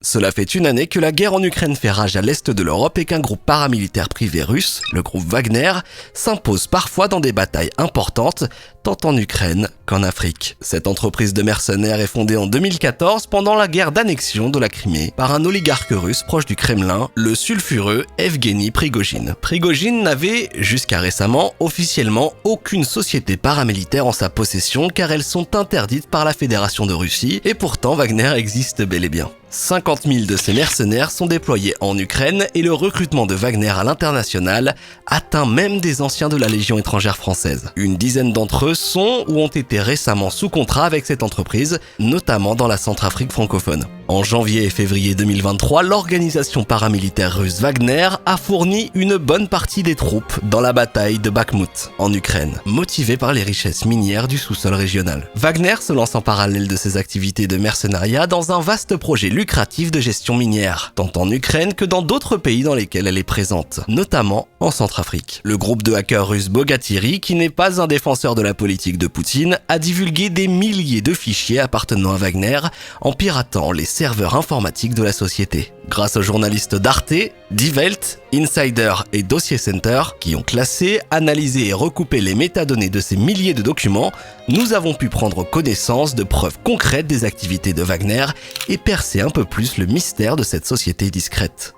Cela fait une année que la guerre en Ukraine fait rage à l'est de l'Europe et qu'un groupe paramilitaire privé russe, le groupe Wagner, s'impose parfois dans des batailles importantes, tant en Ukraine qu'en Afrique. Cette entreprise de mercenaires est fondée en 2014 pendant la guerre d'annexion de la Crimée par un oligarque russe proche du Kremlin, le sulfureux Evgeny Prigojine. Prigojine n'avait, jusqu'à récemment, officiellement aucune société paramilitaire en sa possession car elles sont interdites par la Fédération de Russie et pourtant Wagner existe bel et bien. 50 000 de ces mercenaires sont déployés en Ukraine et le recrutement de Wagner à l'international atteint même des anciens de la Légion étrangère française. Une dizaine d'entre eux sont ou ont été récemment sous contrat avec cette entreprise, notamment dans la Centrafrique francophone. En janvier et février 2023, l'organisation paramilitaire russe Wagner a fourni une bonne partie des troupes dans la bataille de Bakhmout, en Ukraine, motivée par les richesses minières du sous-sol régional. Wagner se lance en parallèle de ses activités de mercenariat dans un vaste projet lucratif de gestion minière, tant en Ukraine que dans d'autres pays dans lesquels elle est présente, notamment en Centrafrique. Le groupe de hackers russe Bogatiri, qui n'est pas un défenseur de la politique de Poutine, a divulgué des milliers de fichiers appartenant à Wagner en piratant les serveurs informatiques de la société. Grâce aux journalistes d'Arte, Die Welt, Insider et Dossier Center, qui ont classé, analysé et recoupé les métadonnées de ces milliers de documents, nous avons pu prendre connaissance de preuves concrètes des activités de Wagner et percer un peu plus le mystère de cette société discrète.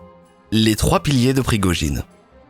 Les trois piliers de Prigojine.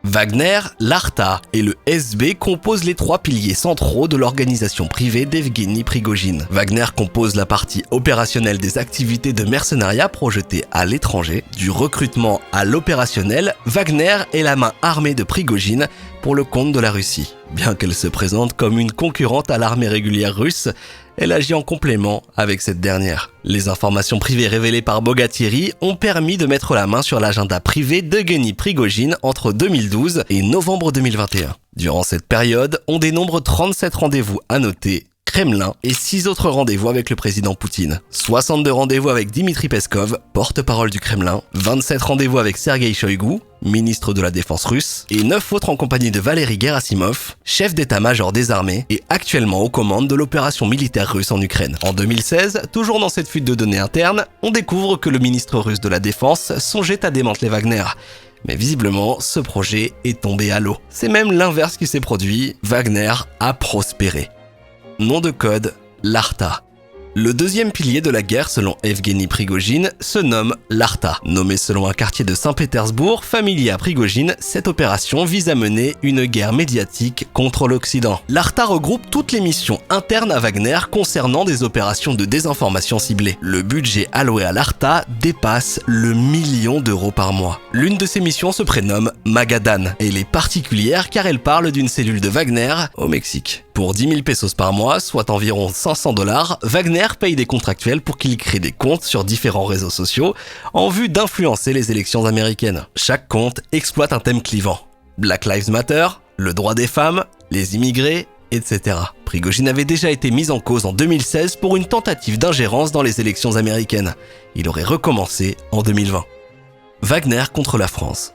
Wagner, l'Arta et le SB composent les trois piliers centraux de l'organisation privée d'Evgeny Prigojine. Wagner compose la partie opérationnelle des activités de mercenariat projetées à l'étranger. Du recrutement à l'opérationnel, Wagner est la main armée de Prigojine pour le compte de la Russie. Bien qu'elle se présente comme une concurrente à l'armée régulière russe, elle agit en complément avec cette dernière. Les informations privées révélées par Bogatiri ont permis de mettre la main sur l'agenda privé d'Evgeny Prigojine entre 2012 et novembre 2021. Durant cette période, on dénombre 37 rendez-vous à noter, Kremlin et 6 autres rendez-vous avec le président Poutine. 62 rendez-vous avec Dmitri Peskov, porte-parole du Kremlin, 27 rendez-vous avec Sergei Shoigu, ministre de la Défense russe, et 9 autres en compagnie de Valery Gerasimov, chef d'état-major des armées et actuellement aux commandes de l'opération militaire russe en Ukraine. En 2016, toujours dans cette fuite de données internes, on découvre que le ministre russe de la Défense songeait à démanteler Wagner. Mais visiblement, ce projet est tombé à l'eau. C'est même l'inverse qui s'est produit, Wagner a prospéré. Nom de code, l'Arta. Le deuxième pilier de la guerre, selon Evgeny Prigojine, se nomme l'Arta. Nommé selon un quartier de Saint-Pétersbourg, familier à Prigojine, cette opération vise à mener une guerre médiatique contre l'Occident. L'Arta regroupe toutes les missions internes à Wagner concernant des opérations de désinformation ciblées. Le budget alloué à l'Arta dépasse le 1 million d'euros par mois. L'une de ces missions se prénomme Magadan. Elle est particulière car elle parle d'une cellule de Wagner au Mexique. Pour 10 000 pesos par mois, soit environ 500 $, Wagner paye des contractuels pour qu'ils créent des comptes sur différents réseaux sociaux en vue d'influencer les élections américaines. Chaque compte exploite un thème clivant. Black Lives Matter, le droit des femmes, les immigrés, etc. Prigojine avait déjà été mis en cause en 2016 pour une tentative d'ingérence dans les élections américaines. Il aurait recommencé en 2020. Wagner contre la France.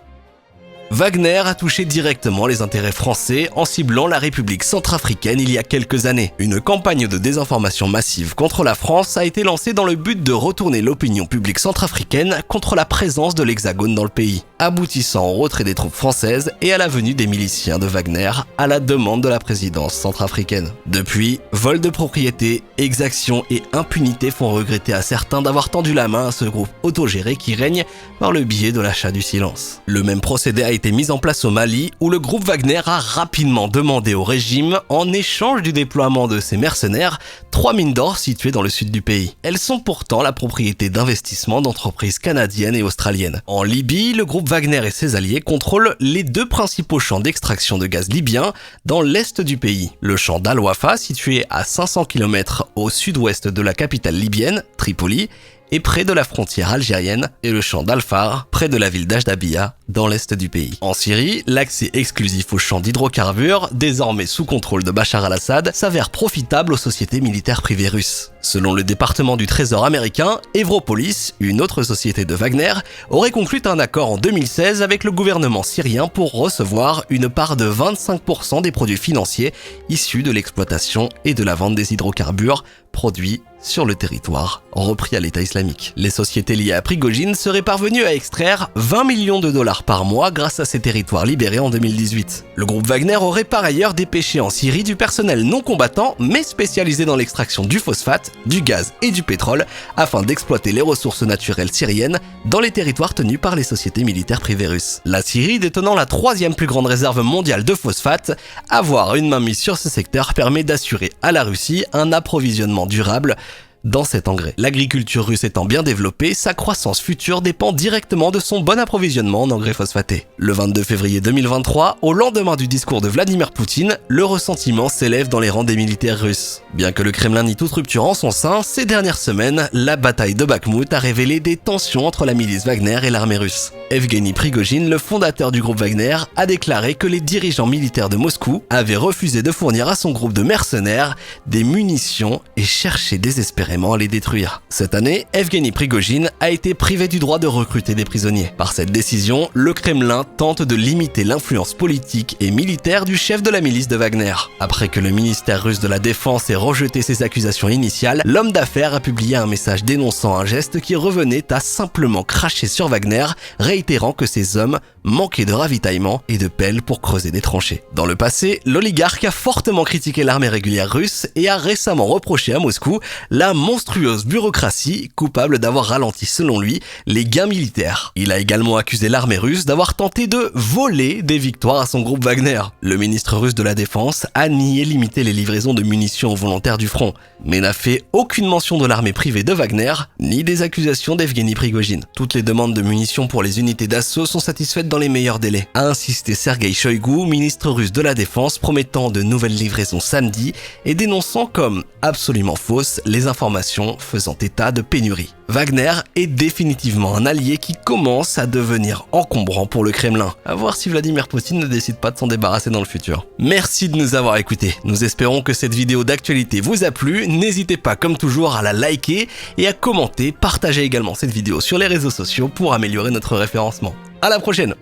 Wagner a touché directement les intérêts français en ciblant la République centrafricaine il y a quelques années. Une campagne de désinformation massive contre la France a été lancée dans le but de retourner l'opinion publique centrafricaine contre la présence de l'Hexagone dans le pays, aboutissant au retrait des troupes françaises et à la venue des miliciens de Wagner à la demande de la présidence centrafricaine. Depuis, vol de propriété, exactions et impunité font regretter à certains d'avoir tendu la main à ce groupe autogéré qui règne par le biais de l'achat du silence. Le même procédé a été mise en place au Mali où le groupe Wagner a rapidement demandé au régime, en échange du déploiement de ses mercenaires, 3 mines d'or situées dans le sud du pays. Elles sont pourtant la propriété d'investissements d'entreprises canadiennes et australiennes. En Libye, le groupe Wagner et ses alliés contrôlent les 2 principaux champs d'extraction de gaz libyens dans l'est du pays. Le champ d'Al Wafa, situé à 500 km au sud-ouest de la capitale libyenne, Tripoli, et près de la frontière algérienne, et le champ d'Al-Far, près de la ville d'Ajdabiya, dans l'est du pays. En Syrie, l'accès exclusif aux champs d'hydrocarbures, désormais sous contrôle de Bachar al-Assad, s'avère profitable aux sociétés militaires privées russes. Selon le département du Trésor américain, Evropolis, une autre société de Wagner, aurait conclu un accord en 2016 avec le gouvernement syrien pour recevoir une part de 25% des produits financiers issus de l'exploitation et de la vente des hydrocarbures produits sur le territoire repris à l'État islamique. Les sociétés liées à Prigojine seraient parvenues à extraire 20 millions de dollars par mois grâce à ces territoires libérés en 2018. Le groupe Wagner aurait par ailleurs dépêché en Syrie du personnel non combattant mais spécialisé dans l'extraction du phosphate, du gaz et du pétrole afin d'exploiter les ressources naturelles syriennes dans les territoires tenus par les sociétés militaires privées russes. La Syrie détenant la 3e plus grande réserve mondiale de phosphate, avoir une main mise sur ce secteur permet d'assurer à la Russie un approvisionnement durable dans cet engrais. L'agriculture russe étant bien développée, sa croissance future dépend directement de son bon approvisionnement en engrais phosphatés. Le 22 février 2023, au lendemain du discours de Vladimir Poutine, le ressentiment s'élève dans les rangs des militaires russes. Bien que le Kremlin nie toute rupture en son sein, ces dernières semaines, la bataille de Bakhmout a révélé des tensions entre la milice Wagner et l'armée russe. Evgeny Prigojine, le fondateur du groupe Wagner, a déclaré que les dirigeants militaires de Moscou avaient refusé de fournir à son groupe de mercenaires des munitions et cherchaient désespérément à les détruire. Cette année, Evgeny Prigojine a été privé du droit de recruter des prisonniers. Par cette décision, le Kremlin tente de limiter l'influence politique et militaire du chef de la milice de Wagner. Après que le ministère russe de la Défense ait rejeté ses accusations initiales, l'homme d'affaires a publié un message dénonçant un geste qui revenait à simplement cracher sur Wagner, réitérant que ces hommes manquaient de ravitaillement et de pelles pour creuser des tranchées. Dans le passé, l'oligarque a fortement critiqué l'armée régulière russe et a récemment reproché à Moscou la monstrueuse bureaucratie coupable d'avoir ralenti, selon lui, les gains militaires. Il a également accusé l'armée russe d'avoir tenté de voler des victoires à son groupe Wagner. Le ministre russe de la Défense a nié limiter les livraisons de munitions aux volontaires du front, mais n'a fait aucune mention de l'armée privée de Wagner, ni des accusations d'Evgeny Prigojine. Toutes les demandes de munitions pour les unités d'assaut sont satisfaites dans les meilleurs délais, a insisté Sergueï Shoïgu, ministre russe de la Défense, promettant de nouvelles livraisons samedi et dénonçant comme absolument fausses les informations faisant état de pénurie. Wagner est définitivement un allié qui commence à devenir encombrant pour le Kremlin. À voir si Vladimir Poutine ne décide pas de s'en débarrasser dans le futur. Merci de nous avoir écoutés. Nous espérons que cette vidéo d'actualité vous a plu. N'hésitez pas comme toujours à la liker et à commenter. Partagez également cette vidéo sur les réseaux sociaux pour améliorer notre référencement. À la prochaine!